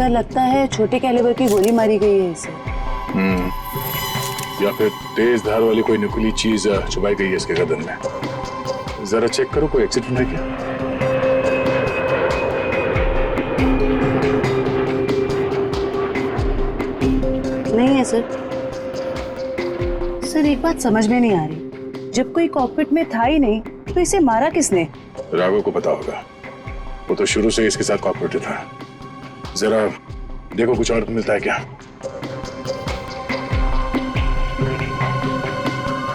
Sir लगता है छोटे कैलिबर की गोली मारी गई है इसे। या फिर तेज धार वाली कोई नुकीली चीज छुपाई गई है इसके गर्दन में। जरा चेक करो कोई एक्सीडेंट है क्या। नहीं है सर। सर एक बात समझ में नहीं आ रही, जब कोई कॉकपिट में था ही नहीं तो इसे मारा किसने? राघव को पता होगा, वो तो शुरू से इसके साथ कॉपरेटिव था। जरा देखो कुछ और मिलता है क्या।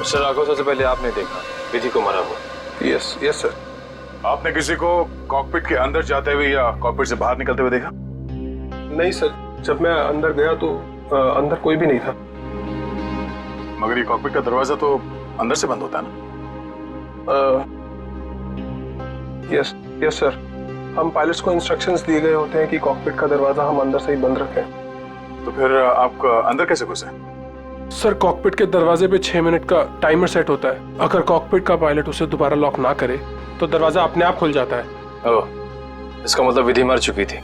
सर राघव, सबसे पहले आपने देखा विधि को मारा हुआ? Yes yes sir. आपने किसी को कॉकपिट के अंदर जाते हुए या कॉकपिट से बाहर निकलते हुए देखा? नहीं सर, जब मैं अंदर गया तो अंदर कोई भी नहीं था। मगर ये कॉकपिट का दरवाजा तो अंदर से बंद होता है ना? यस यस सर, हम पायलट्स को इंस्ट्रक्शंस दिए गए होते हैं कि कॉकपिट का दरवाजा हम अंदर से ही बंद रखें। तो फिर आप अंदर कैसे घुसे? सर कॉकपिट के दरवाजे पे 6 मिनट का टाइमर सेट होता है। अगर कॉकपिट का पायलट उसे दोबारा लॉक ना करे तो दरवाजा अपने आप खुल जाता है। ओह, इसका मतलब विधि मर चुकी थी,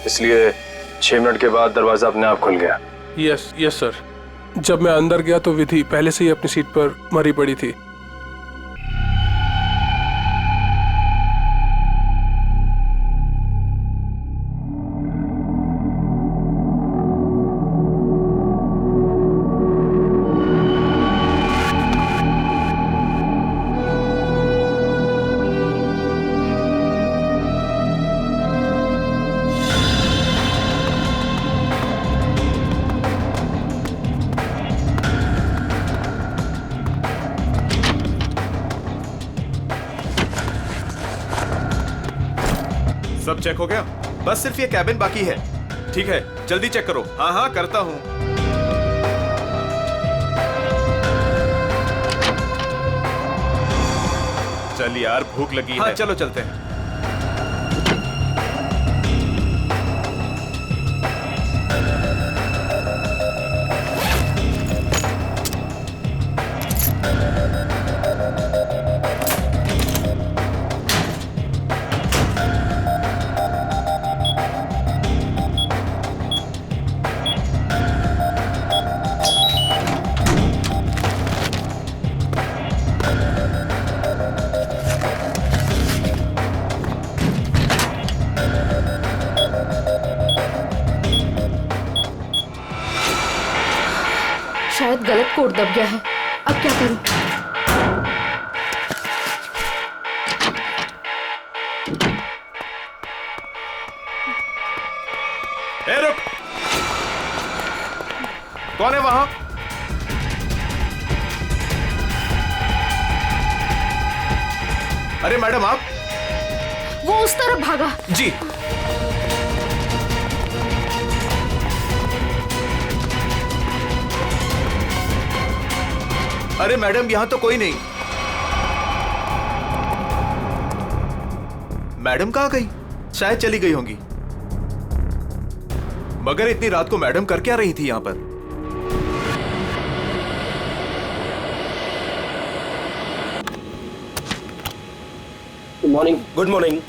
इसलिए 6 मिनट के बाद दरवाजा अपने आप खुल गया। यस यस सर, जब मैं अंदर गया तो विधि पहले से ही अपनी सीट पर मरी पड़ी थी। सब चेक हो गया? बस सिर्फ ये कैबिन बाकी है। ठीक है, जल्दी चेक करो। हाँ हाँ करता हूँ। चल यार, भूख लगी है। हाँ चलो चलते हैं। शायद गलत कोड दब गया है, अब क्या करूं? ए रुक! कौन है वहां? अरे मैडम आप? वो उस तरफ भागा। जी। अरे मैडम यहां तो कोई नहीं। मैडम कहां गई? शायद चली गई होंगी। मगर इतनी रात को मैडम कर क्या रही थी यहां पर? Good morning. Good morning.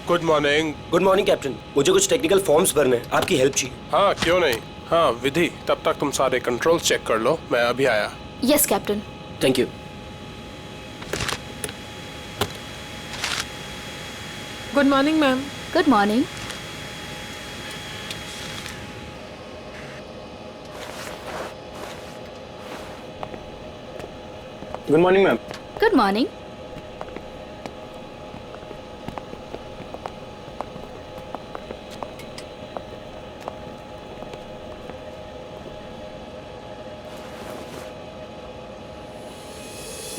Good morning. Good morning captain, मुझे कुछ टेक्निकल फॉर्म्स भरने हैं, आपकी हेल्प चाहिए। हाँ क्यों नहीं। हाँ विधि, तब तक तुम सारे कंट्रोल चेक कर लो, मैं अभी आया। Yes captain. Thank you. Good morning ma'am. Good morning. Good morning ma'am. Good morning.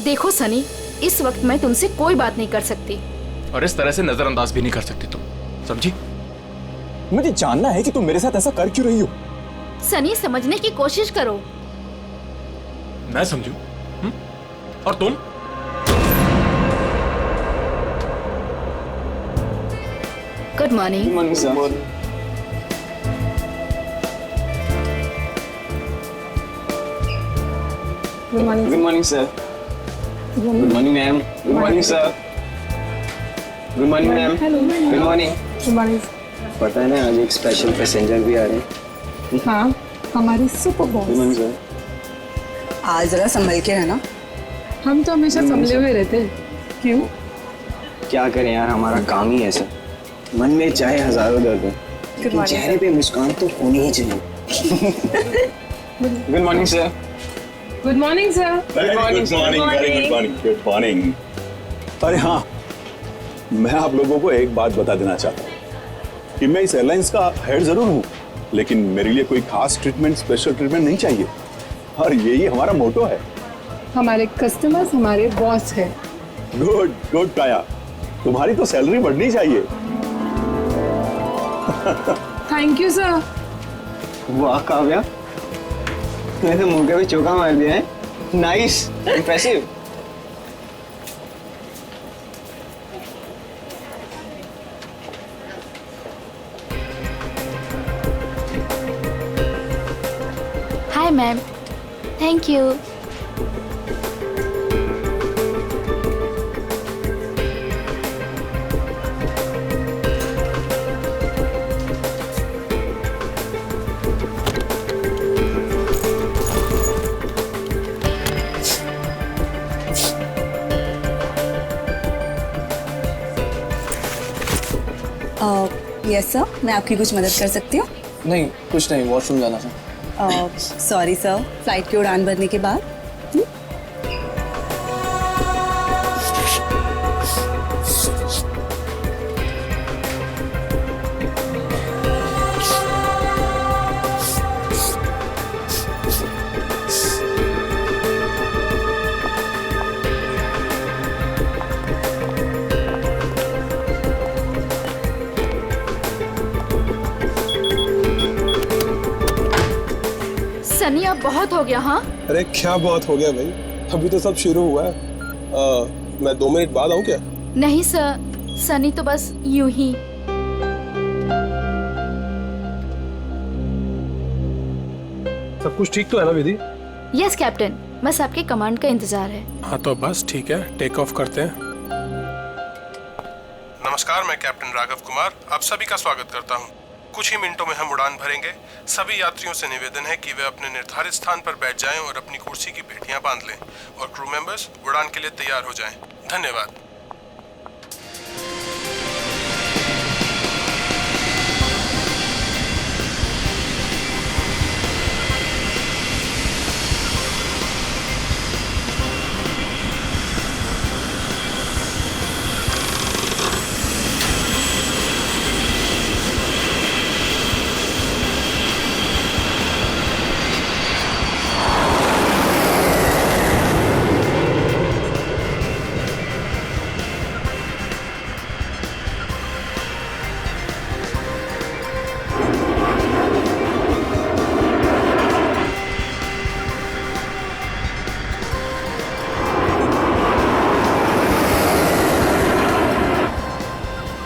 देखो सनी, इस वक्त मैं तुमसे कोई बात नहीं कर सकती और इस तरह से नजरअंदाज भी नहीं कर सकती तुम, समझी? मुझे जानना है कि तुम मेरे साथ ऐसा कर क्यों रही हो। सनी समझने की कोशिश करो। मैं समझू? और तुम? Good morning. Good morning sir. Good morning. Good morning sir. Good morning ma'am. Good morning sir. Good morning ma'am. Good morning. Good morning. पता है ना आज एक स्पेशल पैसेंजर भी आ रहे हैं। हाँ, हमारे सुपर बॉस। आज जरा संभल के रहना। हम तो हमेशा संभले हुए रहते हैं। क्यों? क्या करें यार, हमारा काम ही ऐसा। मन में चाहे हजारों दर्द हो, लेकिन चेहरे पे मुस्कान तो होनी ही चाहिए। Good morning sir. Good morning sir. Good morning. अरे हाँ, मैं आप लोगों को एक बात बता देना चाहता हूँ कि मैं इस एयरलाइंस का हेड जरूर हूँ, लेकिन मेरे लिए कोई खास ट्रीटमेंट, स्पेशल ट्रीटमेंट नहीं चाहिए। और यही हमारा मोटो है। हमारे कस्टमर्स हमारे बॉस है। गुड गुड काया, तुम्हारी तो सैलरी बढ़नी चाहिए। Thank you sir. वाह काव्या, तूने तो मुंह पे चौका मार दिया है। Nice, impressive. Hi ma'am, thank you. Yes sir, मैं आपकी कुछ मदद कर सकती हूँ? नहीं, कुछ नहीं, वॉशरूम जाना था। सॉरी सर, फ्लाइट की उड़ान भरने के बाद। सनी अब बहुत हो गया। हाँ, अरे क्या बहुत हो गया भाई, अभी तो सब शुरू हुआ है। मैं 2 मिनट बाद आऊँ क्या? नहीं सर, सनी तो बस यूं ही। सब कुछ ठीक तो है ना विधि? यस कैप्टन, बस आपके कमांड का इंतजार है। हाँ तो बस ठीक है, टेक ऑफ करते हैं। नमस्कार, मैं कैप्टन राघव कुमार आप सभी का स्वागत करता हूँ। कुछ ही मिनटों में हम उड़ान भरेंगे। सभी यात्रियों से निवेदन है कि वे अपने निर्धारित स्थान पर बैठ जाएं और अपनी कुर्सी की पेटियां बांध लें और क्रू मेंबर्स उड़ान के लिए तैयार हो जाएं। धन्यवाद।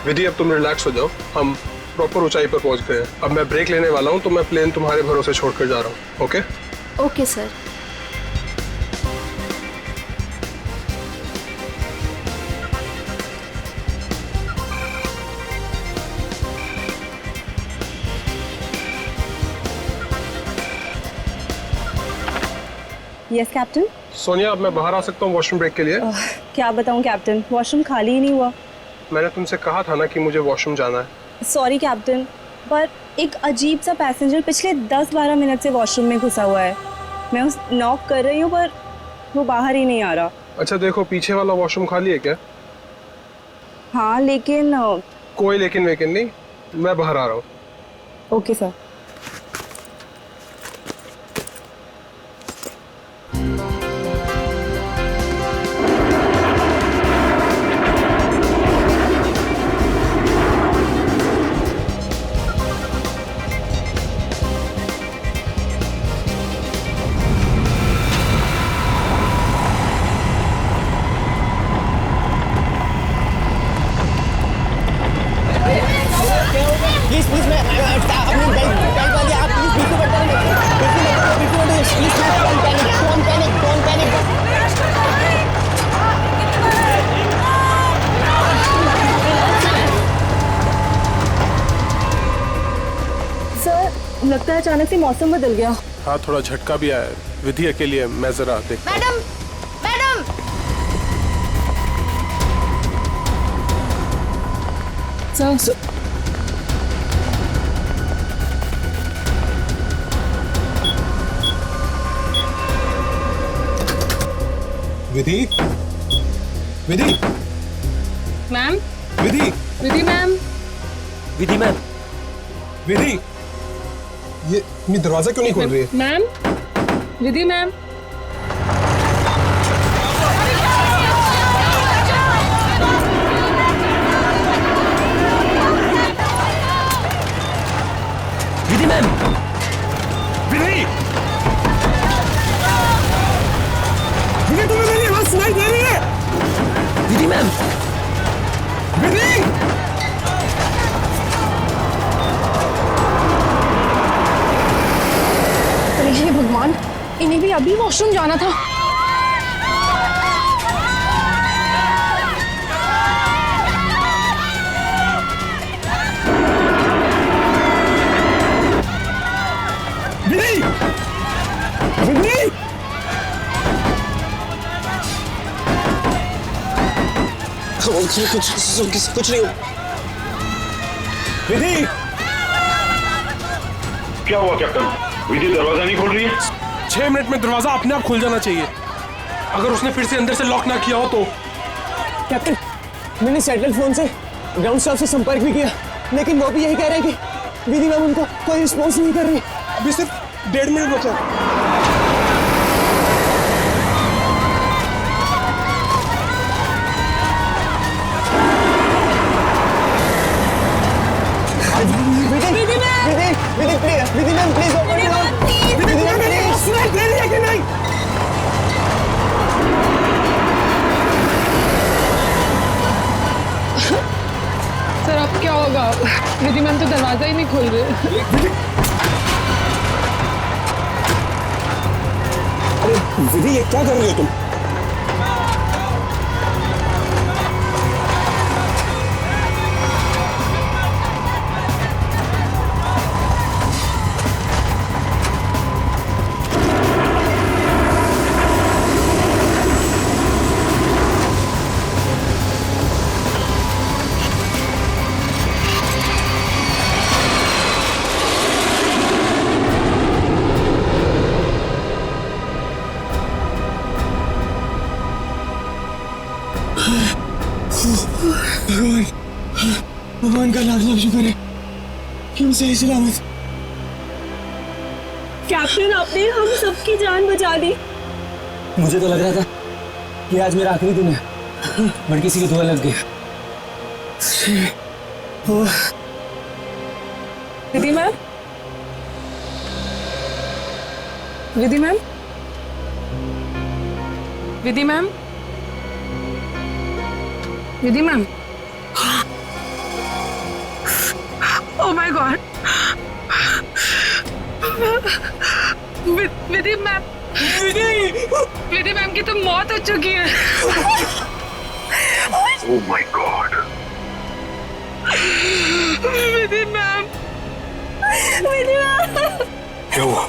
विधि, अब तुम रिलैक्स हो जाओ, हम प्रॉपर ऊंचाई पर पहुंच गए हैं। अब मैं ब्रेक लेने वाला हूं, तो मैं प्लेन तुम्हारे भरोसे छोड़कर जा रहा हूं। Okay? Okay sir. Yes captain. Sonia, अब मैं बाहर आ सकता हूँ वॉशरूम ब्रेक के लिए? क्या बताऊँ कैप्टन, वॉशरूम खाली ही नहीं हुआ। मैंने तुमसे कहा था ना कि मुझे वॉशरूम जाना है। सॉरी कैप्टन, पर एक अजीब सा पैसेंजर पिछले 10-12 मिनट से वॉशरूम में घुसा हुआ है। मैं उस नॉक कर रही हूँ पर वो बाहर ही नहीं आ रहा। अच्छा देखो, पीछे वाला वॉशरूम खाली है क्या? हाँ लेकिन कोई लेकिन वेकिन नहीं, मैं बाहर आ रहा हूँ। Okay sir. प्लीज मैं अपनी सर लगता है अचानक से मौसम बदल गया। हाँ, थोड़ा झटका भी आया है। विधि अकेली है, मैं जरा देख। मैडम मैडम सर विधि, विधि, मैम, विधि, विधि मैम, विधि मैम, विधि, ये दरवाजा क्यों नहीं खोल रही है? Ma'am, Vidhi ma'am, Vidhi ma'am, विधि, विधि तुम्हें मेरी आवाज सुनाई दे रही है? विधि मैम, विधि, अरे हे भगवान, इन्हें भी अभी वॉशरूम जाना था। विधि, विधि, कुछ नहीं। विधि, क्या हुआ कैप्टन? विधि दरवाजा नहीं खोल रही है? 6 मिनट में दरवाजा अपने आप खुल जाना चाहिए। अगर उसने फिर से अंदर से लॉक ना किया हो तो। कैप्टन, मैंने सैटेलाइट फोन से ग्राउंड स्टाफ से संपर्क भी किया, लेकिन वो भी यही कह रहे हैं कि विधि मैम उनको कोई रिस्पॉन्स नहीं कर रही। अभी सिर्फ 1.5 मिनट बचा। Vidhi ma'am please open it up. Vidhi ma'am please सुनाई दे रही है कि नहीं? सर अब क्या होगा? विधि मैम तो दरवाजा ही नहीं खोल रहे। अरे विधि, ये क्या कर रही हो तुम? भगवान का लाख लाख शुक्र है कि हम सही सलामत। कैप्टन, आपने हम सबकी जान बचा दी। मुझे तो लग रहा था कि आज मेरा आखिरी दिन है, बट किसी की दुआ लग गई। Vidhi ma'am, Vidhi ma'am, Vidhi ma'am, Vidhi ma'am, oh my god, Vidhi ma'am, Vidhi ma'am की तो मौत हो चुकी है। Oh my god, Vidhi ma'am, Vidhi ma'am, क्या हुआ?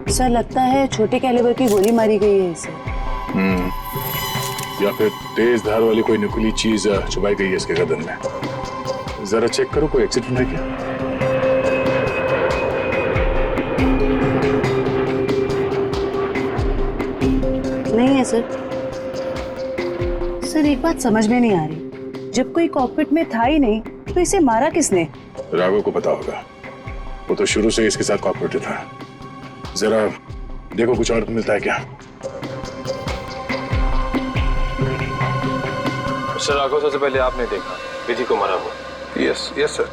सर लगता है छोटे कैलिबर की गोली मारी गई है इसे। या फिर तेज धार वाली कोई नुकीली चीज छुपाई गई है इसके गर्दन में। जरा चेक करो, कोई एक्सीडेंट है क्या? नहीं है सर। सर एक बात समझ में नहीं आ रही, जब कोई कॉकपिट में था ही नहीं तो इसे मारा किसने? राघव को पता होगा, वो तो शुरू से इसके साथ कॉपरेटिव था। जरा देखो कुछ और मिलता है क्या? सर राघव, सबसे पहले आपने देखा विधि को मारा हुआ? Yes yes sir.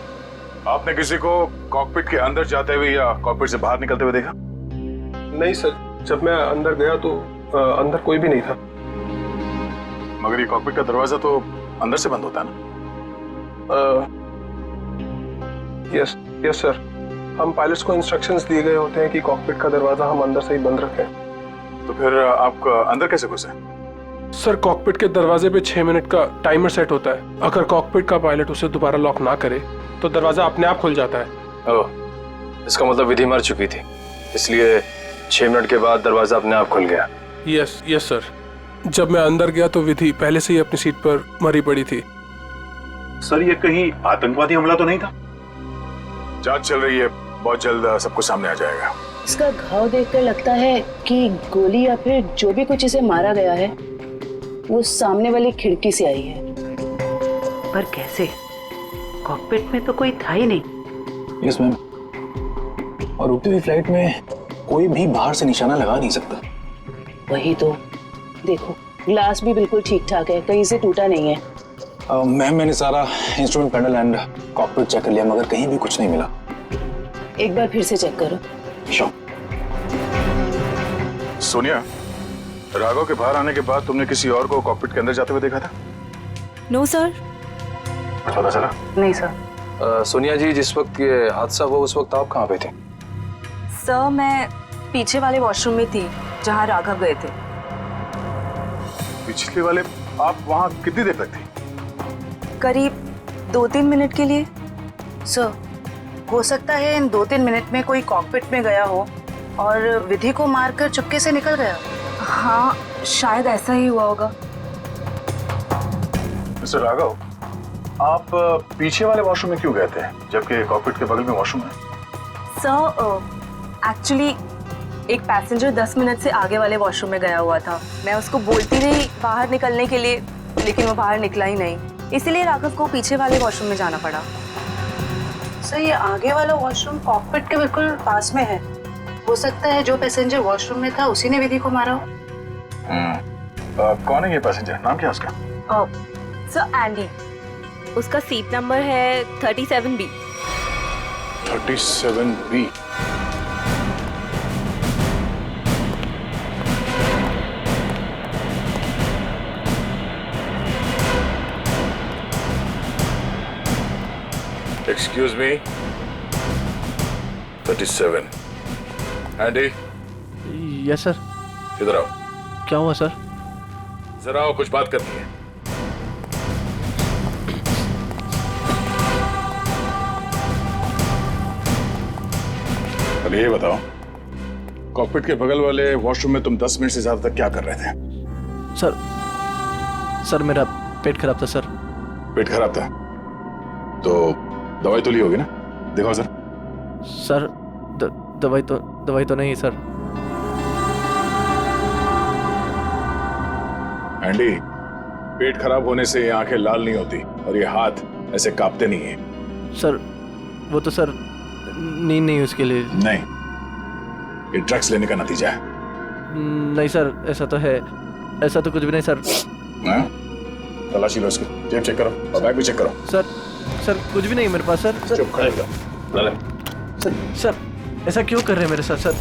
आपने किसी को कॉकपिट के अंदर जाते हुए या कॉकपिट से बाहर निकलते हुए देखा? नहीं सर, जब मैं अंदर गया तो अंदर कोई भी नहीं था। मगर ये कॉकपिट का दरवाजा तो अंदर से बंद होता है ना? यस यस सर, हम पायलट्स को इंस्ट्रक्शंस दिए गए होते हैं कि कॉकपिट का दरवाजा हम अंदर से ही बंद रखें। तो फिर आप अंदर कैसे घुसे? सर कॉकपिट के दरवाजे पे 6 मिनट का टाइमर सेट होता है। अगर कॉकपिट का पायलट उसे दोबारा लॉक ना करे तो दरवाजा अपने आप खुल जाता है। ओह, इसका मतलब विधि मर चुकी थी, इसलिए 6 मिनट के बाद दरवाजा अपने आप खुल गया। यस यस सर, जब मैं अंदर गया तो विधि पहले से ही अपनी सीट पर मरी पड़ी थी। सर ये कहीं आतंकवादी हमला तो नहीं था? जांच चल रही है, बहुत जल्द सब कुछ सामने आ जाएगा। इसका घाव देखकर लगता है कि गोली या फिर जो भी कुछ इसे मारा गया है वो सामने वाली खिड़की से आई है। पर कैसे? कॉकपिट में तो कोई था ही नहीं। यस मैम, और उड़ती हुई फ्लाइट में कोई भी बाहर से निशाना लगा नहीं सकता। वही तो, देखो ग्लास भी बिल्कुल ठीक ठाक है, कहीं से टूटा नहीं है। मैम मैंने सारा instrument panel and cockpit check कर लिया, मगर कहीं भी कुछ नहीं मिला। एक बार फिर से चेक करो। श्योर। सोनिया, राघव के बाहर आने के बाद तुमने किसी और को कॉकपिट के अंदर जाते हुए देखा था? No sir. कुछ पता चला? नहीं सर। सोनिया जी, जिस वक्त ये हादसा हुआ उस वक्त आप कहाँ पे थे? सर मैं पीछे वाले वॉशरूम में थी जहाँ राघव गए थे। पिछले वाले? आप वहाँ कितनी देर तक थी? करीब 2-3 मिनट के लिए। सर हो सकता है इन 2-3 मिनट में कोई कॉकपिट में गया हो और विधि को मारकर चुपके से निकल गया। हाँ शायद ऐसा ही हुआ होगा। मिस्टर राघव, आप पीछे वाले वॉशरूम में क्यों गए थे जबकि कॉकपिट के बगल में वॉशरूम है? सर एक्चुअली एक पैसेंजर 10 मिनट से आगे वाले वॉशरूम में गया हुआ था। मैं उसको बोलती रही बाहर निकलने के लिए, लेकिन वो बाहर निकला ही नहीं, इसीलिए राघव को पीछे वाले वॉशरूम में जाना पड़ा। सर ये आगे वाला वॉशरूम कॉकपिट के बिल्कुल पास में है। हो सकता है जो पैसेंजर वॉशरूम में था उसी ने विधि को मारा हो। कौन है ये पैसेंजर? नाम क्या है उसका? सर एंडी, उसका सीट नंबर है 37B। 37B। Excuse me, 37। Andy. Yes sir. इधर आओ। क्या हुआ सर? जरा आओ, कुछ बात करनी है। पहले ये बताओ, कॉकपिट के बगल वाले वॉशरूम में तुम 10 मिनट से ज्यादा तक क्या कर रहे थे? सर मेरा पेट खराब था सर। पेट खराब था तो दवाई तो ली होगी ना? देखो सर। सर दवाई तो नहीं सर। एंडी, पेट खराब होने से ये आंखें लाल नहीं होती और ये हाथ ऐसे कांपते नहीं है। सर वो तो सर नींद नहीं उसके लिए। नहीं, ये ड्रग्स लेने का नतीजा है। नहीं सर, ऐसा तो है, ऐसा तो कुछ भी नहीं सर। तलाशी लो उसकी, जेब चेक करो और बैग भी चेक करो। सर कुछ भी नहीं मेरे पास सर। चुप खड़े रहो। सर ऐसा क्यों कर रहे हैं मेरे साथ सर?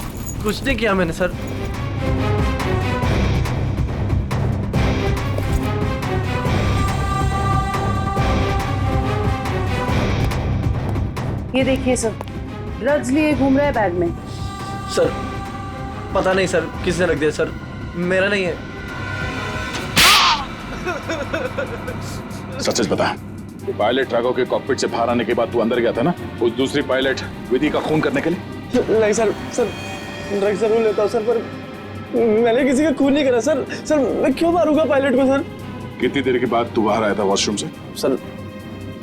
कुछ नहीं किया मैंने सर। ये देखिए सर, ड्रग्स लिए घूम रहा है बैग में। सर पता नहीं सर किसने रख दिया सर, मेरा नहीं है। सच बता, पायलट राघव के कॉकपिट से बाहर आने के बाद तू अंदर गया था ना उस दूसरी पायलट विधि का खून करने के लिए? नहीं सर, ड्रग्स जरूर लेता हूँ सर, पर मैंने किसी का खून नहीं करा सर। सर मैं क्यों मारूंगा पायलट को सर? कितनी देर के बाद तू बाहर आया था वॉशरूम से? सर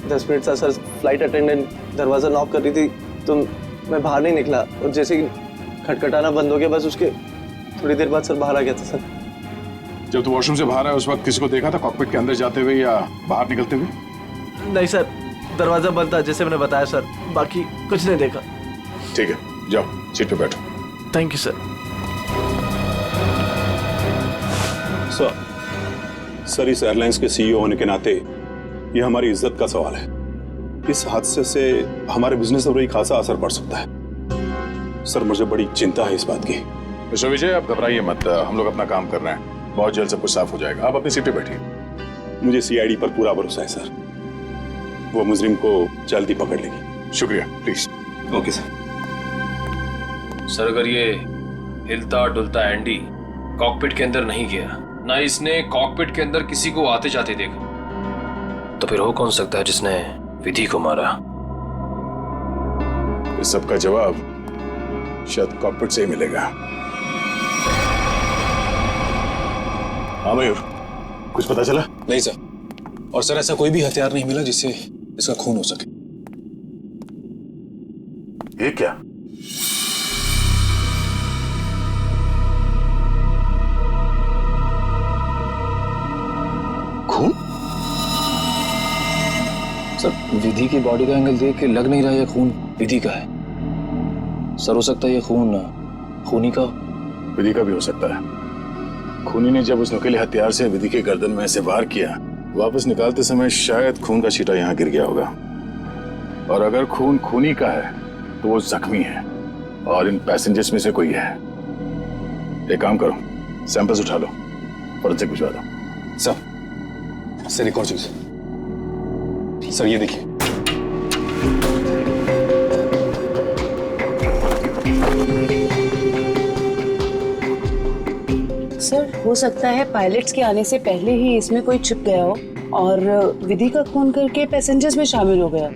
10 मिनट था सर। फ्लाइट अटेंडेंट दरवाजा नॉक कर रही थी तो मैं बाहर नहीं निकला, और जैसे ही खटखटाना बंद हो गया बस उसके थोड़ी देर बाद सर बाहर आ गया था सर। जब तू वॉशरूम से बाहर आया उस वक्त किसी को देखा था कॉकपिट के अंदर जाते हुए या बाहर निकलते हुए? नहीं सर, दरवाजा बंद था जैसे मैंने बताया सर, बाकी कुछ नहीं देखा। ठीक है, जाओ सीट पे बैठो। Thank you sir. सर इस एयरलाइंस के सीईओ होने के नाते ये हमारी इज्जत का सवाल है। इस हादसे से हमारे बिजनेस पर भी खासा असर पड़ सकता है। सर मुझे बड़ी चिंता है इस बात की। मिस्टर विजय, आप घबराइए मत, हम लोग अपना काम कर रहे हैं, बहुत जल्द सब कुछ साफ हो जाएगा। आप अपनी सीट पे बैठिए। मुझे सीआईडी पर पूरा भरोसा है सर। वो मुजरिम को जल्दी पकड़ लेगी। शुक्रिया, प्लीज। Okay sir. सर अगर ये हिलता डुलता एंडी कॉकपिट के अंदर नहीं गया, ना इसने कॉकपिट के अंदर किसी को आते जाते देखा, तो फिर हो कौन सकता है जिसने विधि को मारा? इस सब का जवाब शायद कॉकपिट से ही मिलेगा। हाँ मयूर, कुछ पता चला? नहीं सर, और सर ऐसा कोई भी हथियार नहीं मिला जिससे इसका खून हो सके। ये क्या? खून? सर विधि की बॉडी का एंगल देख के लग नहीं रहा ये खून विधि का है। सर हो सकता है ये खून खूनी का। विधि का भी हो सकता है। खूनी ने जब उस नुकीले हथियार से विधि के गर्दन में से वार किया, वापस निकालते समय शायद खून का छींटा यहाँ गिर गया होगा। और अगर खून खूनी का है तो वो जख्मी है और इन पैसेंजर्स में से कोई है। एक काम करो, सैंपल्स उठा लो, फॉरेंसिक भिजवा दो। सर एक और चीज सर, ये देखिए। सर हो सकता है पायलट्स के आने से पहले ही इसमें कोई छुप गया हो और विधि का खून करके पैसेंजर्स में शामिल हो गया।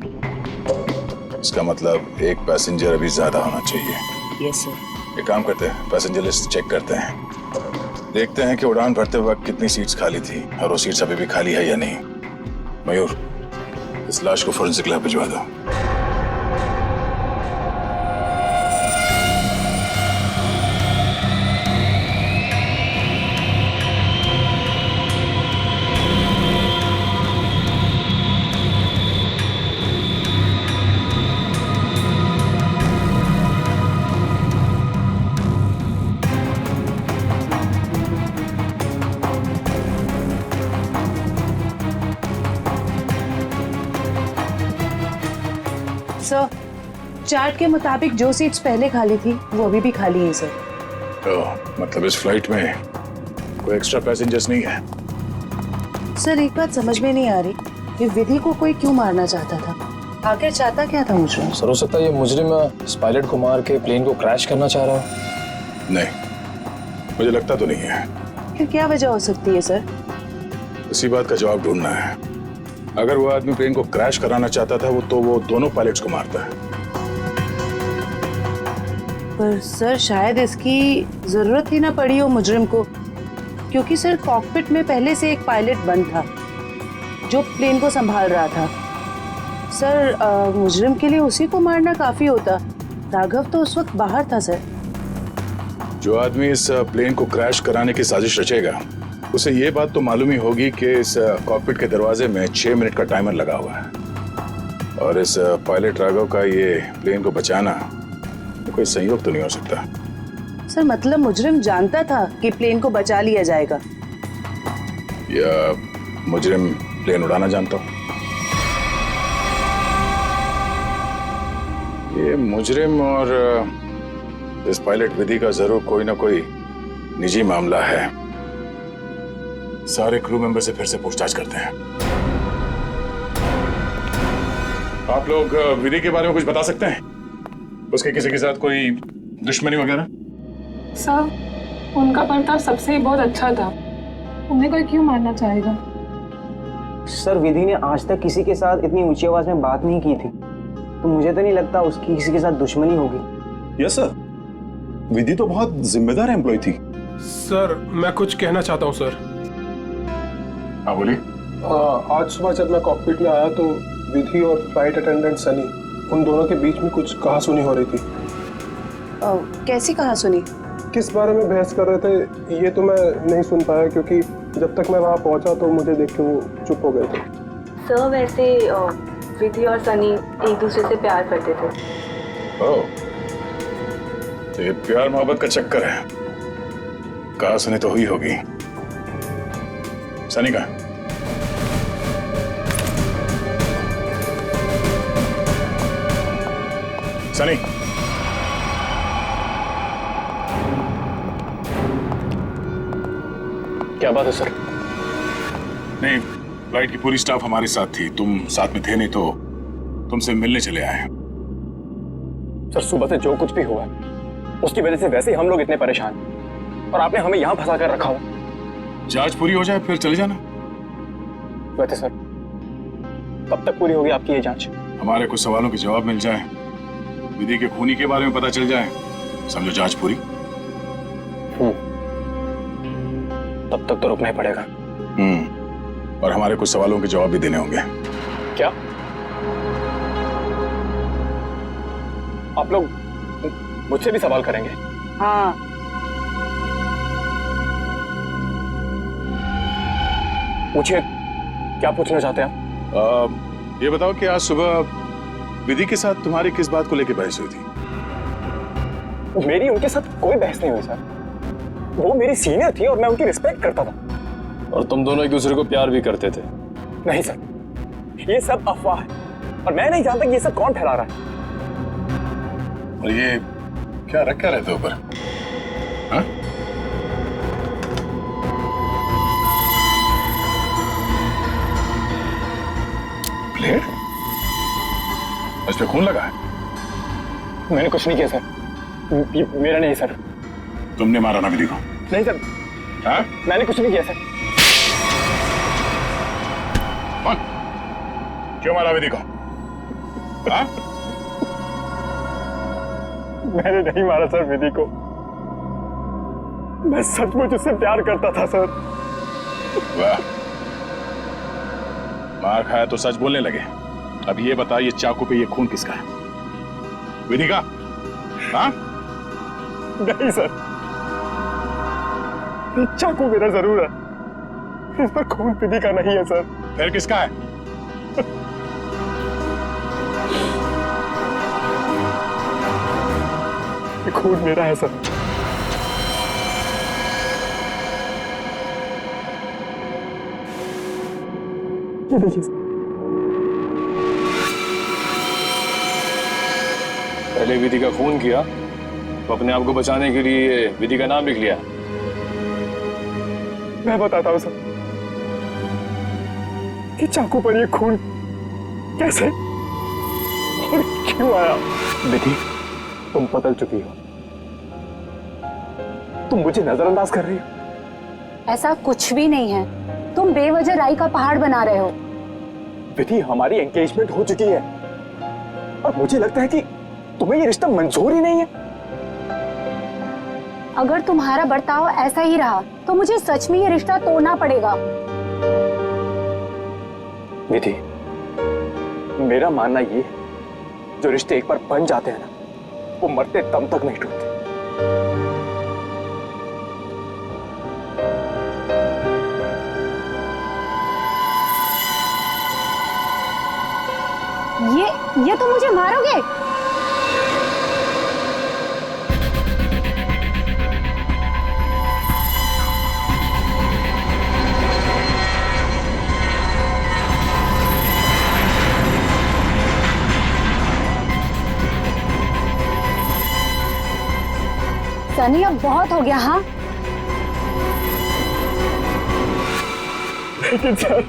इसका मतलब एक पैसेंजर अभी ज्यादा होना चाहिए। Yes sir. एक काम करते हैं, पैसेंजर लिस्ट चेक करते हैं, देखते हैं कि उड़ान भरते वक्त कितनी सीट्स खाली थी और वो सीट्स अभी भी खाली है या नहीं। मयूर, इस लाश को फोरेंसिक लैब भिजवा दो। सर चार्ट के मुताबिक जो सीट्स पहले खाली थी वो अभी भी खाली है सर। तो मतलब इस फ्लाइट में कोई एक्स्ट्रा पैसेंजर्स नहीं है? सर एक बात समझ में नहीं आ रही कि विधि को कोई क्यों मारना चाहता था, आखिर चाहता क्या था मुझे? सर हो सकता है ये मुजरिम इस पायलट को मार के प्लेन को क्रैश करना चाह रहा हो। नहीं, मुझे लगता तो नहीं है। फिर क्या वजह हो सकती है सर? इसी बात का जवाब ढूंढना है। अगर वो आदमी प्लेन को क्रैश कराना चाहता था तो वो दोनों पायलट्स को मारता है। पर सर शायद इसकी जरूरत ही ना पड़ी हो मुजरिम को, क्योंकि सर कॉकपिट में पहले से एक पायलट बंद था जो प्लेन को संभाल रहा था। सर मुजरिम के लिए उसी को मारना काफी होता। राघव तो उस वक्त बाहर था सर। जो आदमी इस प्लेन को क्रैश कराने की साजिश रचेगा उसे ये बात तो मालूम ही होगी कि इस कॉकपिट के दरवाजे में 6 मिनट का टाइमर लगा हुआ है और इस पायलट राघव का ये प्लेन को बचाना तो कोई संयोग तो नहीं हो सकता। सर मतलब मुजरिम जानता था कि प्लेन को बचा लिया जाएगा, या मुजरिम प्लेन उड़ाना जानता हो? ये मुजरिम और इस पायलट विधि का जरूर कोई ना कोई निजी मामला है। सारे क्रू मेंबर से फिर से पूछताछ करते हैं। आप लोग विधि के बारे में कुछ बता सकते हैं? उसके किसी के साथ कोई दुश्मनी वगैरह? सर उनका बर्ताव सबसे ही बहुत अच्छा था, उन्हें कोई क्यों मारना चाहेगा? सर विधि ने आज तक किसी के साथ इतनी ऊंची आवाज में बात नहीं की थी, तो मुझे तो नहीं लगता उसकी किसी के साथ दुश्मनी होगी। यस सर, विधि तो बहुत जिम्मेदार एम्प्लॉय थी। सर मैं कुछ कहना चाहता हूँ सर। हाँ बोलिए। आज सुबह जब मैं कॉकपिट में आया तो विधि और फ्लाइट अटेंडेंट सनी, उन दोनों के बीच में कुछ कहासुनी हो रही थी। कैसी कहासुनी? किस बारे में बहस कर रहे थे ये तो मैं नहीं सुन पाया, क्योंकि जब तक मैं वहाँ पहुँचा तो मुझे देख के वो चुप हो गए थे। सर वैसे विधि और सनी एक दूसरे से प्यार करते थे। ओह, तो ये प्यार मोहब्बत का चक्कर है। कहासुनी तो हुई होगी। सनी का सनी, क्या बात है सर? नहीं, फ्लाइट की पूरी स्टाफ हमारे साथ थी, तुम साथ में थे नहीं तो तुमसे मिलने चले आए। सर सुबह से जो कुछ भी हुआ उसकी वजह से वैसे ही हम लोग इतने परेशान हैं और आपने हमें यहाँ फंसा कर रखा हुआ। जांच पूरी हो जाए फिर चले जाना। वैसे सर कब तक पूरी होगी आपकी ये जांच? हमारे कुछ सवालों के जवाब मिल जाए, विधि के खूनी के बारे में पता चल जाए, समझो जांच पूरी। तब तक तो रुकना ही पड़ेगा। और हमारे कुछ सवालों के जवाब भी देने होंगे। क्या आप लोग मुझसे भी सवाल करेंगे? हाँ। पूछिए, क्या पूछना चाहते हैं आप? ये बताओ कि आज सुबह विधि के साथ तुम्हारी किस बात को लेकर बहस हुई थी? मेरी उनके साथ कोई बहस नहीं हुई सर। वो मेरी सीनियर थी और मैं उनकी रिस्पेक्ट करता था। और तुम दोनों एक दूसरे को प्यार भी करते थे? नहीं सर, ये सब अफवाह है और मैं नहीं जानता कि ये सब कौन फैला रहा है। और ये क्या रखा रहते ऊपर? हाँ? प्लेट? उस पे खून लगा है? मैंने कुछ नहीं किया सर। मेरा नहीं सर। तुमने मारा ना विधि को? नहीं सर। हाँ? मैंने कुछ नहीं किया सर। कौन? क्यों मारा विधि को? हाँ? मैंने नहीं मारा सर विधि को। मैं सचमुच उससे प्यार करता था सर। वाह, मार खाया तो सच बोलने लगे। अब ये बता, ये चाकू पे ये खून किसका है? विधि का? हाँ? नहीं सर, ये चाकू मेरा जरूर है, इस पर खून विधि का नहीं है सर। फिर किसका है? ये खून मेरा है सर। ये देखिए सर। पहले विधि का खून किया तो अपने आप को बचाने के लिए विधि का नाम लिख लिया। मैं बताता हूं सर कि चाकू पर ये खून कैसे और क्यों आया। विधि, तुम बदल चुकी हो। तुम मुझे नजरअंदाज कर रही हो। ऐसा कुछ भी नहीं है, तुम बेवजह राई का पहाड़ बना रहे हो। विधि, हमारी एंगेजमेंट हो चुकी है और मुझे लगता है कि तुम्हें ये रिश्ता मंजूर ही नहीं है। अगर तुम्हारा बर्ताव ऐसा ही रहा तो मुझे सच में ये रिश्ता तोड़ना पड़ेगा। विधि, मेरा मानना ये है, जो रिश्ते एक बार बन जाते हैं ना, वो मरते दम तक नहीं टूटते। ये तो मुझे मारोगे? सनी, अब बहुत हो गया। हाँ, लेकिन सर,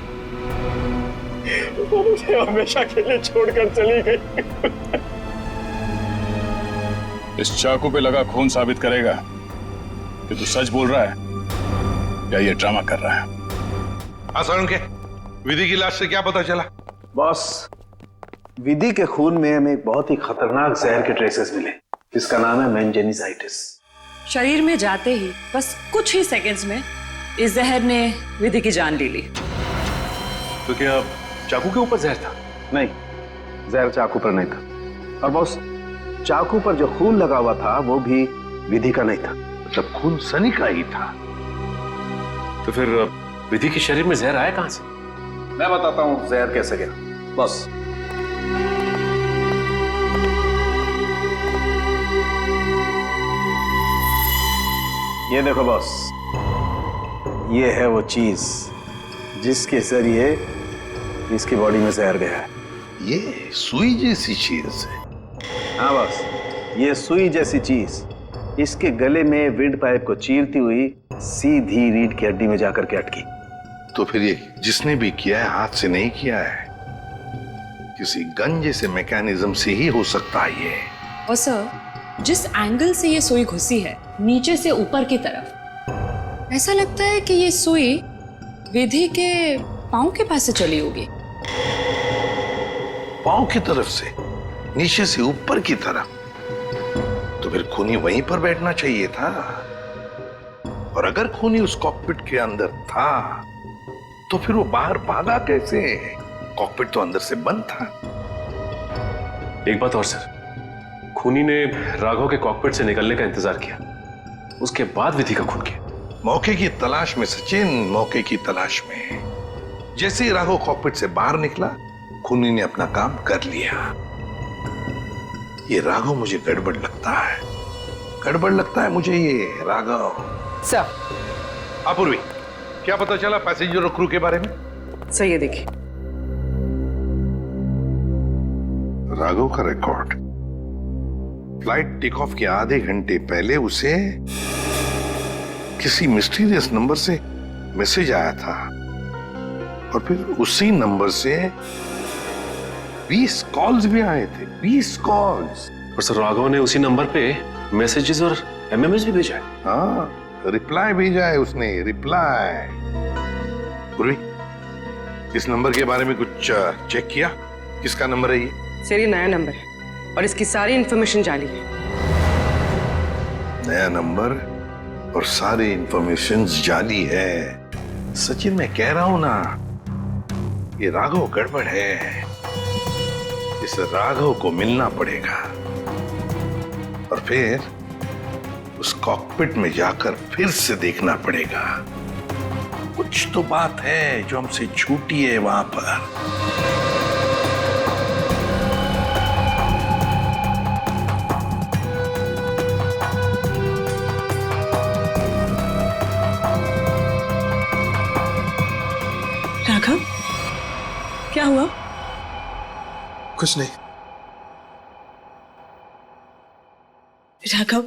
वो मुझे हमेशा के लिए छोड़कर चली गई। इस चाकू पे लगा खून साबित करेगा कि तू सच बोल रहा है या ये ड्रामा कर रहा है। असलन के विधि की लाश से क्या पता चला? बॉस, विधि के खून में हमें एक बहुत ही खतरनाक जहर के ट्रेसेस मिले, जिसका नाम है मेनिंजाइटिस। शरीर में जाते ही बस कुछ ही सेकंड्स में इस जहर ने विधि की जान ले ली। तो क्या चाकू के ऊपर जहर था? नहीं, जहर चाकू पर नहीं था। और बॉस, चाकू पर जो खून लगा हुआ था वो भी विधि का नहीं था। मतलब खून सनी का ही था। तो फिर विधि के शरीर में जहर आया कहां से? मैं बताता हूं जहर कैसे गया। बॉस, ये देखो बॉस, ये है वो चीज जिसके जरिए इसकी बॉडी में जहर गया है। ये सुई जैसी चीज है। हाँ बॉस, ये सुई जैसी चीज इसके गले में विंड पाइप को चीरती हुई सीधी रीढ़ की हड्डी में जाकर के अटकी तो फिर ये जिसने भी किया है हाथ से नहीं किया है, किसी गन जैसे मैकेनिज्म से ही हो सकता है ये। और सर, जिस एंगल से ये सुई घुसी है, नीचे से ऊपर की तरफ, ऐसा लगता है कि ये सुई विधि के पांव के पास से चली होगी। पांव की तरफ से, नीचे से ऊपर की तरफ? तो फिर खूनी वहीं पर बैठना चाहिए था। और अगर खूनी उस कॉकपिट के अंदर था तो फिर वो बाहर भागा कैसे? कॉकपिट तो अंदर से बंद था। एक बात और सर, खूनी ने राघव के कॉकपिट से निकलने का इंतजार किया, उसके बाद विधि का खून किया। मौके की तलाश में सचिन, मौके की तलाश में। जैसे ही राघव कॉकपिट से बाहर निकला, खूनी ने अपना काम कर लिया। ये राघव मुझे गड़बड़ लगता है, गड़बड़ लगता है मुझे ये राघव। सर, अपूर्वी, क्या पता चला पैसेंजर और क्रू के बारे में? सर ये देखिए, राघव का रिकॉर्ड। फ्लाइट टेक ऑफ के आधे घंटे पहले उसे किसी मिस्टीरियस नंबर से मैसेज आया था और फिर उसी नंबर से 20 कॉल्स भी आए थे। 20 कॉल्स। और सर, राघव ने उसी नंबर पे मैसेजेस और एमएमएस भी भेजा है। हाँ, रिप्लाई भेजा है उसने, रिप्लाई। पूर्वी, इस नंबर के बारे में कुछ चेक किया? किसका नंबर है ये? सर ये नया नंबर है और इसकी सारी इंफॉर्मेशन जाली है। नया नंबर और सारी इंफॉर्मेशन जाली है। सचिन, मैं कह रहा हूं ना, ये राघव गड़बड़ है। इस राघव को मिलना पड़ेगा और फिर उस कॉकपिट में जाकर फिर से देखना पड़ेगा। कुछ तो बात है जो हमसे छूटी है वहां पर। राघव, क्या हुआ? कुछ नहीं। राघव,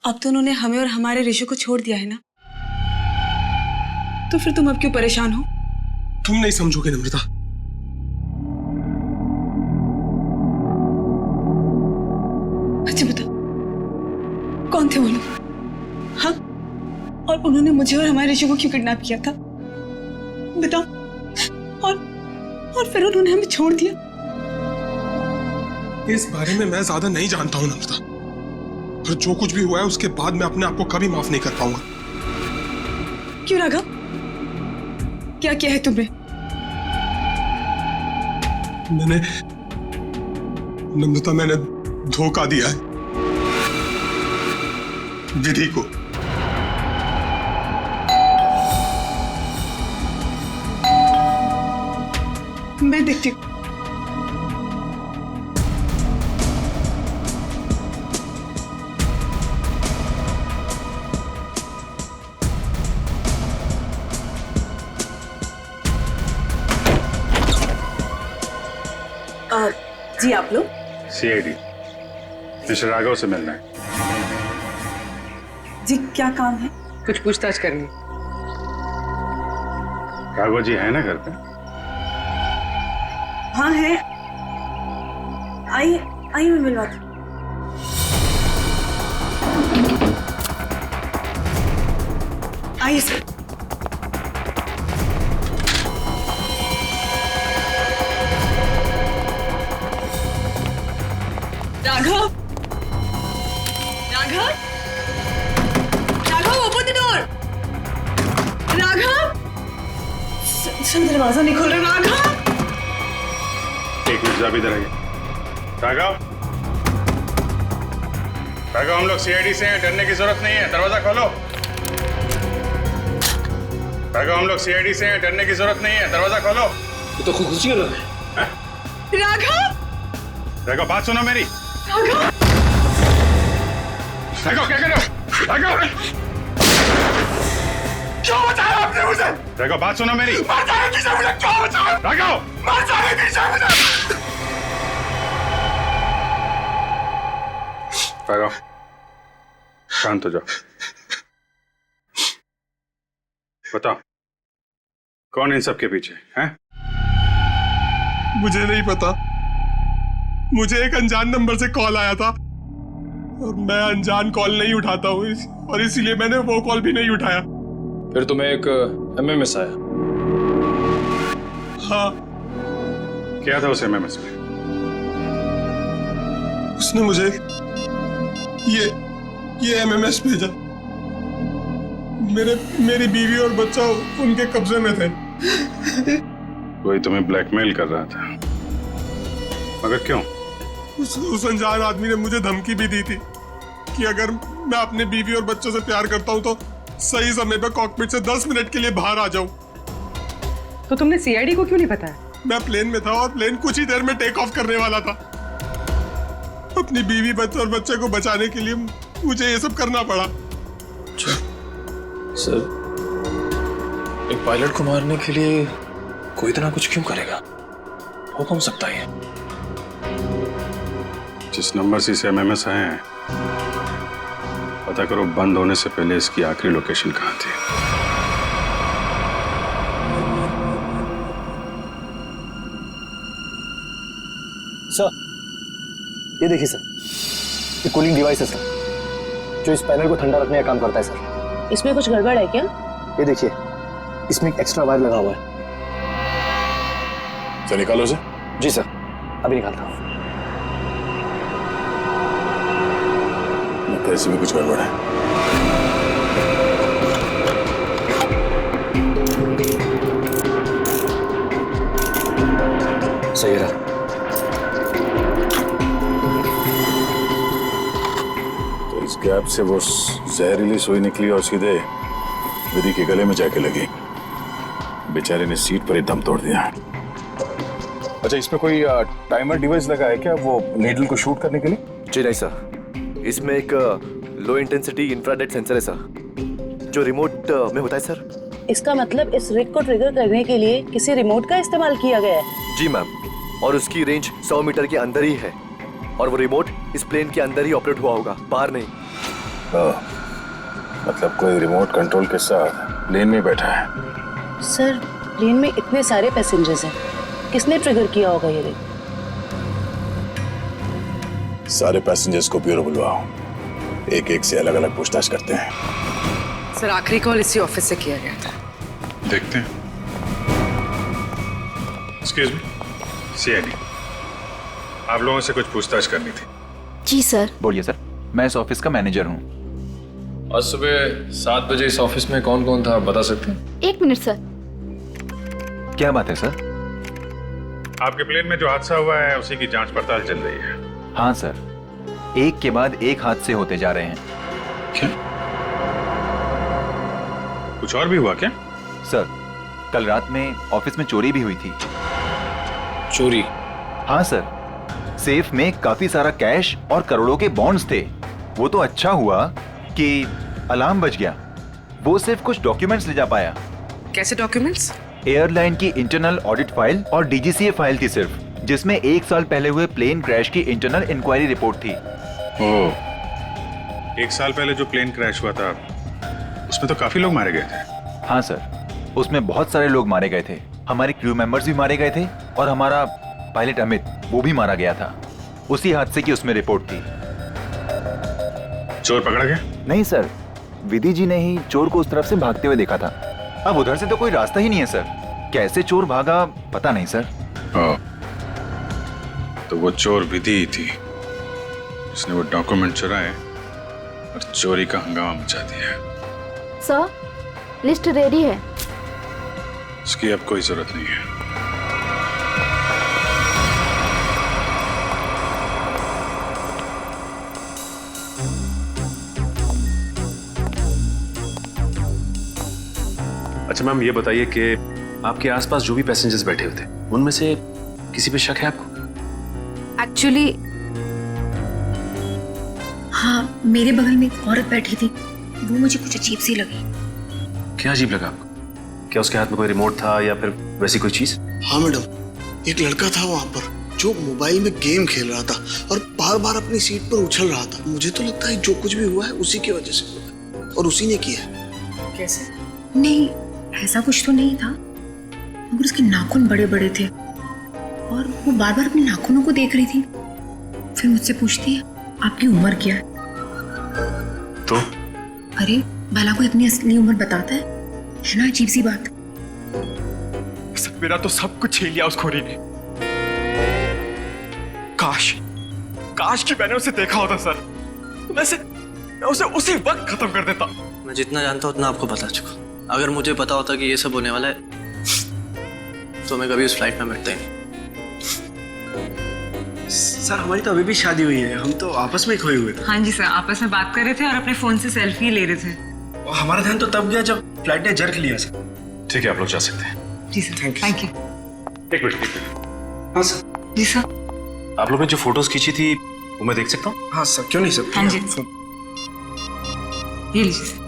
अब तो उन्होंने हमें और हमारे ऋषि को छोड़ दिया है ना, तो फिर तुम अब क्यों परेशान हो? तुम नहीं समझोगे नम्रता। अच्छा बता, कौन थे वो लोग? हाँ, और उन्होंने मुझे और हमारे ऋषि को क्यों किडनैप किया था? बताओ। और फिर उन्होंने हमें छोड़ दिया। इस बारे में मैं ज्यादा नहीं जानता हूं नम्रता, पर जो कुछ भी हुआ है उसके बाद मैं अपने आप को कभी माफ नहीं कर पाऊंगा। क्यों राघव, क्या किया है तुमने? नम्रता, मैंने धोखा दिया है विधि को। मैं देखती हूँ। जी आप लोग? सीआईडी, मिस्टर राघव से मिलना है। जी क्या काम है? कुछ पूछताछ करनी। राघव जी है ना घर पे? हाँ है। आई मैं मिलवाती। आइए sir. Raghav, Raghav, Raghav, open the door. Raghav, sir दरवाजा नहीं खोल रहा। राघव, एक मिनट, आप इधर आइए। राघव, राघव, हम लोग सीआईडी से हैं, डरने की जरूरत नहीं है, दरवाजा खोलो। राघव, हम लोग सीआईडी से हैं, डरने की जरूरत नहीं है, दरवाजा खोलो। ये तो खुशी हो रहा है। राघव, राघव, बात सुनो मेरी। राघव, राघव, क्या कर रहे हो? राघव, क्यों बचाया आपने मुझे? राघव, बात सुनो मेरी। मर जाने दीजिए मुझे, क्यों बचाया? राघव, मर जाने दीजिए मुझे। राघव, शांत हो जाओ। बताओ, कौन इन सब के पीछे है? मुझे नहीं पता, मुझे एक अनजान नंबर से कॉल आया था और मैं अनजान कॉल नहीं उठाता हूँ और इसीलिए मैंने वो कॉल भी नहीं उठाया। फिर तुम्हें एक एमएमएस आया? हाँ। क्या था उस एमएमएस में? उसने मुझे ये एमएमएस भेजा। मेरी बीवी और बच्चा उनके कब्जे में थे। कोई तुम्हें ब्लैकमेल कर रहा था, मगर क्यों? उस अनजान आदमी ने मुझे धमकी भी दी थी कि अगर मैं अपने बीवी और बच्चों से प्यार करता हूं तो सही समय पर कॉकपिट से 10 मिनट के लिए बाहर आ जाऊं। तो तुमने सीआईडी को क्यों नहीं बताया? मैं प्लेन में था और प्लेन कुछ ही देर में टेक ऑफ करने वाला था। अपनी बीवी बच्चे और बच्चे को बचाने के लिए मुझे ये सब करना पड़ा। सर, एक पायलट को मारने के लिए कोई इतना कुछ क्यों करेगा? हो कौन सकता है? जिस नंबर से इसे एमएमएस आए हैं, पता करो बंद होने से पहले इसकी आखिरी लोकेशन कहाँ थी। सर, ये देखिए सर, ये कूलिंग डिवाइस है सर, जो इस पैनल को ठंडा रखने का काम करता है सर। इसमें कुछ गड़बड़ है क्या? ये देखिए, इसमें एक एक्स्ट्रा वायर लगा हुआ है। सर निकालो सर। जी सर, अभी निकालता हूँ। लगता है इसमें कुछ गड़बड़ है। सही रहा। तो इस गैप से वो जहरीली सुई निकली और सीधे विधि के गले में जाके लगी। बेचारे ने सीट पर ही दम तोड़ दिया। अच्छा, इसमें कोई टाइमर डिवाइस लगा है क्या वो नीडल को शूट करने के लिए? जी नहीं सर, इसमें एक लो इंटेंसिटी इंफ्रारेड सेंसर है सर, जो रिमोट में होता है सर। इसका मतलब इस रिग को ट्रिगर करने के लिए किसी रिमोट का इस्तेमाल किया गया है? जी मैम, और उसकी रेंज 100 मीटर के अंदर ही है, और वो रिमोट इस प्लेन के अंदर ही ऑपरेट हुआ होगा, बाहर नहीं। मतलब कोई रिमोट कंट्रोल के साथ प्लेन में बैठा है। सर, प्लेन में इतने सारे पैसेंजर्स हैं, किसने ट्रिगर किया होगा ये रिग? सारे पैसेंजर्स को ब्यूरो बुलवाओ, एक एक से अलग अलग पूछताछ करते हैं। सर, आखिरी कॉल इसी ऑफिस से किया गया था। देखते हैं। एक्सक्यूज मी, सीआईडी, आप लोगों से कुछ पूछताछ करनी थी। जी सर। बोलिए सर, मैं इस ऑफिस का मैनेजर हूँ। आज सुबह 7 बजे इस ऑफिस में कौन कौन था बता सकते हैं? 1 मिनट सर। क्या बात है सर? आपके प्लेन में जो हादसा हुआ है उसी की जांच पड़ताल चल रही है। हाँ सर, एक के बाद एक हादसे होते जा रहे हैं। क्या? कुछ और भी हुआ क्या? सर, कल रात में ऑफिस में चोरी भी हुई थी। चोरी? हाँ सर, सेफ में काफी सारा कैश और करोड़ों के बॉन्ड्स थे। वो तो अच्छा हुआ कि अलार्म बज गया। वो सिर्फ कुछ डॉक्यूमेंट्स ले जा पाया। कैसे डॉक्यूमेंट्स? एयरलाइन की इंटरनल ऑडिट फाइल और डीजीसीए फाइल थी सिर्फ, जिसमें 1 साल पहले हुए प्लेन क्रैश की इंटरनल इंक्वायरी रिपोर्ट थी। ओह, 1 साल पहले जो प्लेन क्रैश हुआ था उसमें तो काफी लोग मारे गए थे। हाँ सर, उसमें बहुत सारे लोग मारे गए थे। हमारे क्रू मेंबर्स भी मारे गए थे और हमारा पायलट अमित, वो भी मारा गया था। उसी हादसे की उसमें रिपोर्ट थी। चोर पकड़ा गया? नहीं सर, विधि जी ने ही चोर को उस तरफ से भागते हुए देखा था। अब उधर से तो कोई रास्ता ही नहीं है सर, कैसे चोर भागा पता नहीं सर। तो वो चोर विधि ही थी, उसने वो डॉक्यूमेंट चुराए और चोरी का हंगामा मचा दिया। सर, लिस्ट रेडी है। उसकी अब कोई जरूरत नहीं है। अच्छा मैम, ये बताइए कि आपके आसपास जो भी पैसेंजर्स बैठे हुए थे उनमें से किसी पे शक है आपको? एक्चुअली हाँ, मेरे बगल में एक औरत बैठी थी, वो मुझे कुछ अजीब सी लगी। क्या अजीब लगा आपको? क्या उसके हाथ में कोई रिमोट था या फिर वैसी कोई चीज? हाँ मैडम, एक लड़का था वहाँ पर जो मोबाइल में गेम खेल रहा था और बार बार अपनी सीट पर उछल रहा था। मुझे तो लगता है जो कुछ भी हुआ है उसी की वजह से हुआ है और उसी ने किया है। कैसे? नहीं, ऐसा कुछ तो नहीं था। मगर उसके नाखून बड़े बड़े थे और वो बार बार अपने नाखूनों को देख रही थी। फिर मुझसे पूछती है आपकी उम्र क्या है? तो अरे भला कोई अपनी असली उम्र बताता है ना? अजीब सी बात। मेरा तो सब कुछ छीन लिया उस खोरी ने। काश कि मैंने उसे देखा होता सर, तो मैं उसे उसी वक्त खत्म कर देता। मैं जितना जानता हूँ उतना आपको बता चुका। अगर मुझे पता होता कि ये सब होने वाला है तो मैं कभी उस फ्लाइट में बैठता ही नहीं। सर हमारी तो अभी भी शादी हुई है, हम तो आपस में ही खोए हुए थे। हाँ जी सर, आपस में बात कर रहे थे और अपने फोन से सेल्फी ले रहे थे। और हमारा ध्यान तो तब गया जब फ्लाइट ने जर्क लिया सर। ठीक है, आप लोग जा सकते हैं। जी सर, थैंक यू। एक मिनट। हाँ सर। जी सर। आप लोग ने जो फोटोज खींची थी वो मैं देख सकता हूँ? हाँ सर, क्यों नहीं सर। हाँ जी, ये लीजिए सर।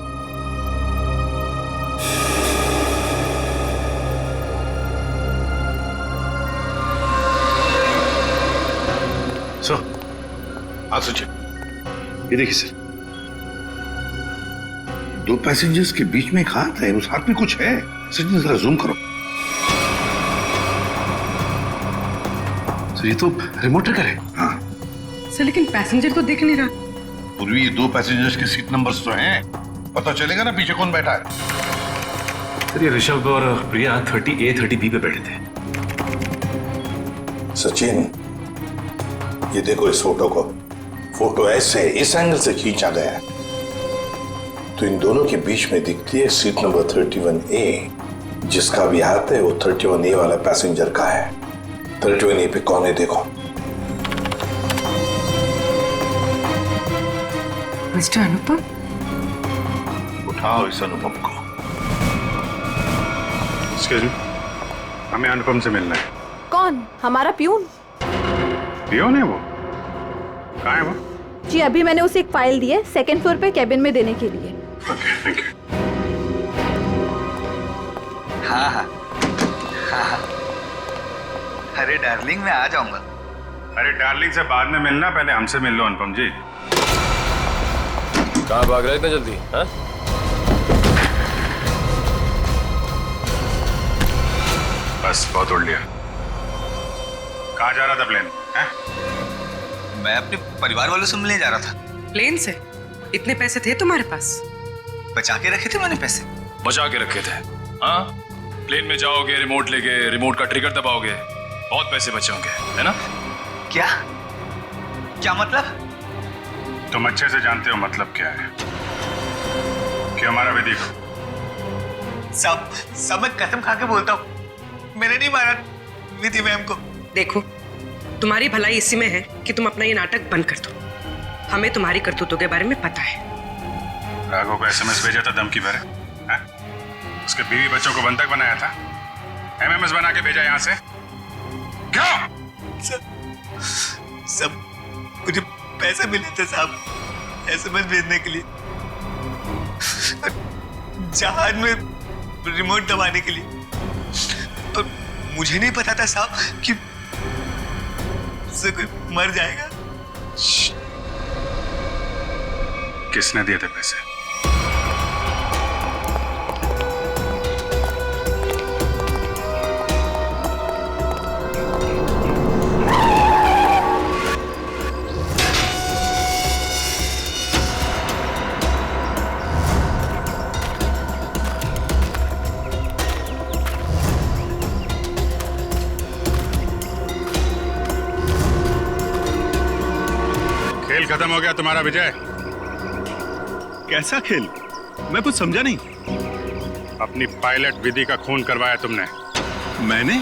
हाँ सचिन, ये देखिए सर, 2 पैसेंजर्स के बीच में एक हाथ है, उस हाथ में कुछ है। सचिन जरा जूम करो। सर ये तो रिमोट ट्रिगर है। हाँ सर, लेकिन पैसेंजर तो दिख नहीं रहा। पूर्वी ये 2 पैसेंजर्स के सीट नंबर्स तो हैं, पता चलेगा ना पीछे कौन बैठा है। सर ये ऋषभ और प्रिया 30A 30B पे बैठे थे। सचिन ये देखो इस फोटो को, फोटो ऐसे इस एंगल से खींचा गया है तो इन दोनों के बीच में दिखती है सीट नंबर 31A। जिसका भी हाथ है वो 31A वाला पैसेंजर का है। 31A पे कौन है देखो। मिस्टर अनुपम। उठाओ इस अनुपम को। एक्सक्यूज मी, हमें अनुपम से मिलना है। कौन? हमारा प्यून? पियोन है वो? कहाँ है वो? जी अभी मैंने उसे एक फाइल दी है 2nd फ्लोर पे कैबिन में देने के लिए। Okay, thank you. हाँ हाँ हाँ हाँ। अरे डार्लिंग मैं आ जाऊंगा। अरे डार्लिंग से बाद में मिलना, पहले हमसे मिल लो अनुपम जी। कहाँ भाग रहे इतने जल्दी? हाँ? बस बहुत उड़ लिया। कहाँ जा रहा था प्लेन? मैं अपने परिवार वालों से मिलने जा रहा था। प्लेन से? इतने पैसे थे तुम्हारे पास? बचा के रखे थे मैंने पैसे। बचा के रखे थे? हाँ, प्लेन में जाओगे, रिमोट लेके रिमोट का ट्रिगर दबाओगे, बहुत पैसे बचे होंगे, है ना? क्या क्या मतलब? तुम अच्छे से जानते हो मतलब क्या है। कि हमारा विधि को सब मैं कसम खा के बोलता हूँ, मैंने नहीं मारा विधि मैम को। देखो, तुम्हारी भलाई इसी में है कि तुम अपना ये नाटक बंद कर दो। हमें तुम्हारी करतूतों के बारे में पता है। राघव को SMS भेजा था धमकी भरे, उसके बीवी बच्चों को बंधक बनाया था, MMS बना के भेजा यहाँ से। क्यों? सब मुझे पैसे मिले थे साहब SMS भेजने के लिए, जहाज में रिमोट दबाने के लिए। और मुझे नहीं पता था साहब कि उससे कोई मर जाएगा। किसने दिए थे पैसे? खेल खत्म हो गया तुम्हारा विजय। कैसा खेल? मैं कुछ समझा नहीं। अपनी पायलट विधि का खून करवाया तुमने। मैंने?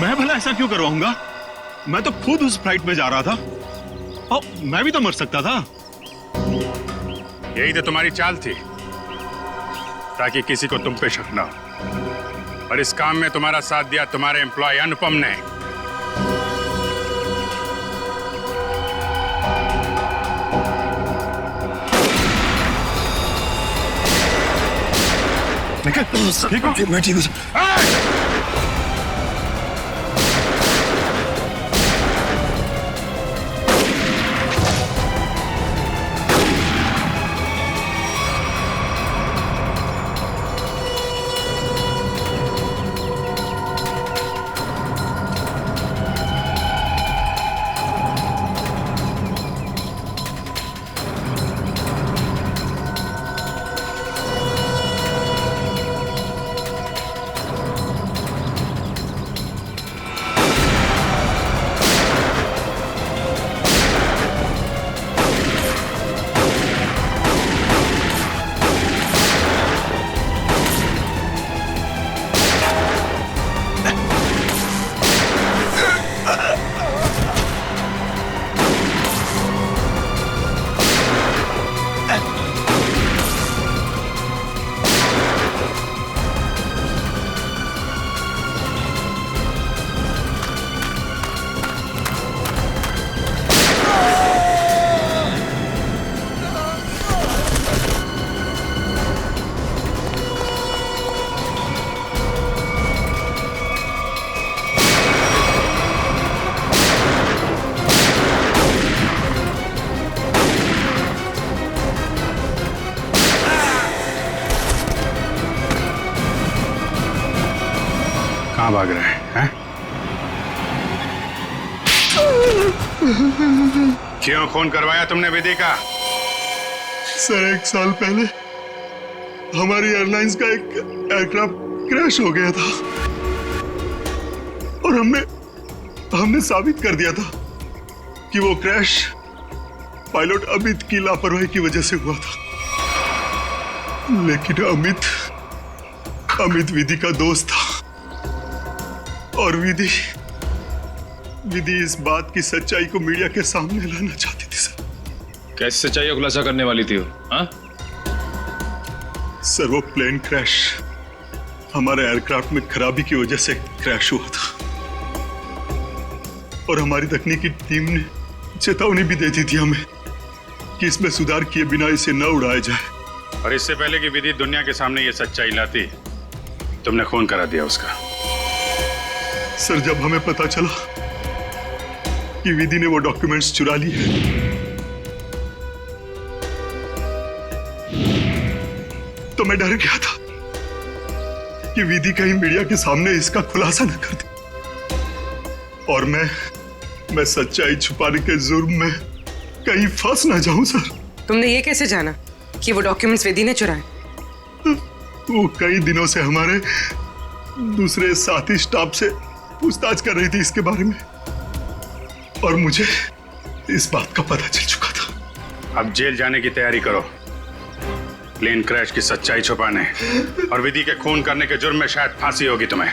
मैं भला ऐसा क्यों करवाऊंगा? मैं तो खुद उस फ्लाइट में जा रहा था और मैं भी तो मर सकता था। यही तो तुम्हारी चाल थी, ताकि किसी को तुम पे शक ना हो। और इस काम में तुम्हारा साथ दिया तुम्हारे एम्प्लॉय अनुपम ने। ठीक हो? मैं ठीक हूँ सर। कहाँ भाग रहे हैं? क्यों खून करवाया तुमने विधि का? सर 1 साल पहले हमारी एयरलाइंस का एक एयरक्राफ्ट क्रैश हो गया था और हमने साबित कर दिया था कि वो क्रैश पायलट अमित की लापरवाही की वजह से हुआ था। लेकिन अमित विधि का दोस्त था और विधि इस बात की सच्चाई को मीडिया के सामने लाना चाहती थी सर। कैसे सच्चाई का खुलासा करने वाली थी वो? हाँ? सर वो प्लेन क्रैश हमारे एयरक्राफ्ट में खराबी की वजह से क्रैश हुआ था और हमारी तकनीकी टीम ने चेतावनी भी दे दी थी हमें कि इसमें सुधार किए बिना इसे न उड़ाया जाए। और इससे पहले कि विधि दुनिया के सामने ये सच्चाई लाती, तुमने खून करा दिया उसका। सर जब हमें पता चला कि विधि ने वो डॉक्यूमेंट्स चुरा लिए तो मैं डर गया था कि विधि कहीं मीडिया के सामने इसका खुलासा न कर दे और मैं सच्चाई छुपाने के जुर्म में कहीं फंस ना जाऊं सर। तुमने ये कैसे जाना कि वो डॉक्यूमेंट्स विधि ने चुराए? वो कई दिनों से हमारे दूसरे साथी स्टाफ से पूछताछ कर रही थी इसके बारे में और मुझे इस बात का पता चल चुका था। अब जेल जाने की तैयारी करो, प्लेन क्रैश की सच्चाई छुपाने और विधि के खून करने के जुर्म में शायद फांसी होगी तुम्हें।